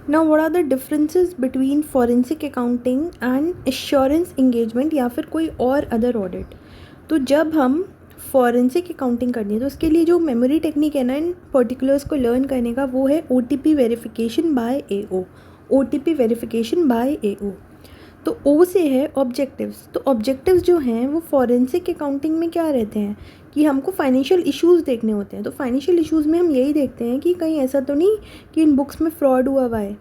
Now what are the differences between forensic accounting and assurance engagement या फिर कोई और अदर ऑडिट। तो जब हम फॉरेंसिक अकाउंटिंग करनी है तो उसके लिए जो मेमोरी टेक्निक है ना इन पर्टिकुलर्स को लर्न करने का, वो है OTP verification bye AO। OTP verification bye AO। तो O से है ऑब्जेक्टिव्स। तो ऑब्जेक्टिव्स जो हैं वो फॉरेंसिक अकाउंटिंग में क्या रहते हैं कि हमको फाइनेंशियल इश्यूज़ देखने होते हैं। तो फाइनेंशियल इश्यूज़ में हम यही देखते हैं कि कहीं ऐसा तो नहीं कि इन बुक्स में फ्रॉड हुआ हुआ है।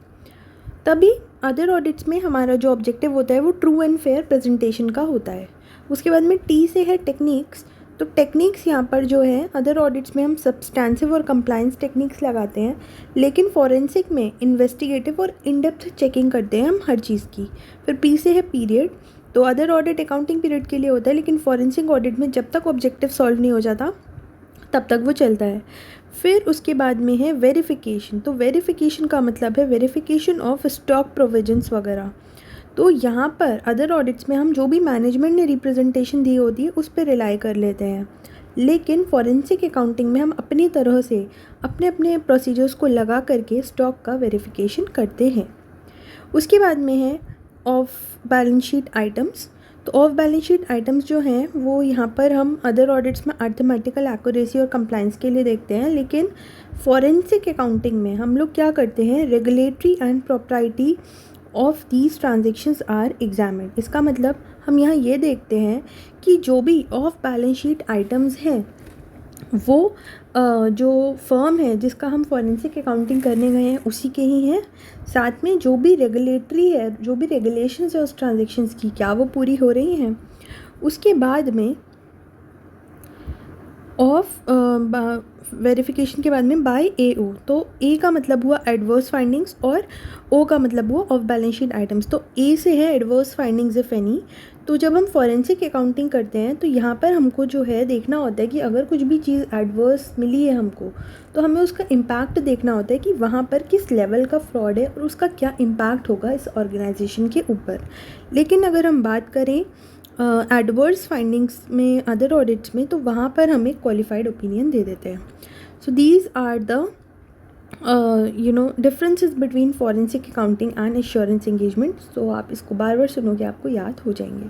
तभी अदर ऑडिट्स में हमारा जो ऑब्जेक्टिव होता है वो ट्रू एंड फेयर प्रेजेंटेशन का होता है। उसके बाद में T से है टेक्निक्स। तो टेक्निक्स यहाँ पर जो है अदर ऑडिट्स में हम सब्सटेंसिव और कंप्लायंस टेक्निक्स लगाते हैं, लेकिन फॉरेंसिक में इन्वेस्टिगेटिव और इन डेप्थ चेकिंग करते हैं हम हर चीज़ की। फिर P से है पीरियड। तो अदर ऑडिट अकाउंटिंग पीरियड के लिए होता है, लेकिन फॉरेंसिक ऑडिट में जब तक ऑब्जेक्टिव सॉल्व नहीं हो जाता तब तक वो चलता है। फिर उसके बाद में है वेरिफिकेशन। तो वेरिफिकेशन का मतलब है वेरिफिकेशन ऑफ स्टॉक प्रोविजंस वगैरह। तो यहाँ पर अदर ऑडिट्स में हम जो भी मैनेजमेंट ने रिप्रेजेंटेशन दी होती है उस पर रिलाई कर लेते हैं, लेकिन फॉरेंसिक अकाउंटिंग में हम अपनी तरह से अपने अपने प्रोसीजर्स को लगा करके स्टॉक का वेरिफिकेशन करते हैं। उसके बाद में है ऑफ बैलेंस शीट आइटम्स। तो ऑफ बैलेंस शीट आइटम्स जो हैं वो यहाँ पर हम अदर ऑडिट्स में अर्थमेटिकल एक्यूरेसी और कंप्लायंस के लिए देखते हैं, लेकिन फॉरेंसिक अकाउंटिंग में हम लोग क्या करते हैं, regulatory and property of these transactions are examined. इसका मतलब हम यहाँ ये देखते हैं कि जो भी ऑफ बैलेंस शीट आइटम्स हैं वो जो फर्म है जिसका हम फॉरेंसिक अकाउंटिंग करने गए हैं उसी के ही हैं। साथ में जो भी रेगुलेटरी है, जो भी रेगुलेशंस है उस ट्रांजेक्शन्स की, क्या वो पूरी हो रही हैं। उसके बाद में ऑफ वेरिफिकेशन के बाद में बाय AO। तो A का मतलब हुआ एडवर्स फाइंडिंग्स और O का मतलब हुआ ऑफ बैलेंस शीट आइटम्स। तो A से है एडवर्स फाइंडिंग्स इफ एनी। तो जब हम फॉरेंसिक अकाउंटिंग करते हैं तो यहाँ पर हमको जो है देखना होता है कि अगर कुछ भी चीज़ एडवर्स मिली है हमको, तो हमें उसका इम्पैक्ट देखना होता है कि वहाँ पर किस लेवल का फ्रॉड है और उसका क्या इम्पैक्ट होगा इस ऑर्गेनाइजेशन के ऊपर। लेकिन अगर हम बात करें एडवर्स फाइंडिंग्स में अदर ऑडिट्स में, तो वहाँ पर हमें क्वालिफाइड ओपिनियन दे देते हैं। So these are the differences between forensic accounting and assurance engagement. तो आप इसको बार बार सुनोगे आपको याद हो जाएंगे।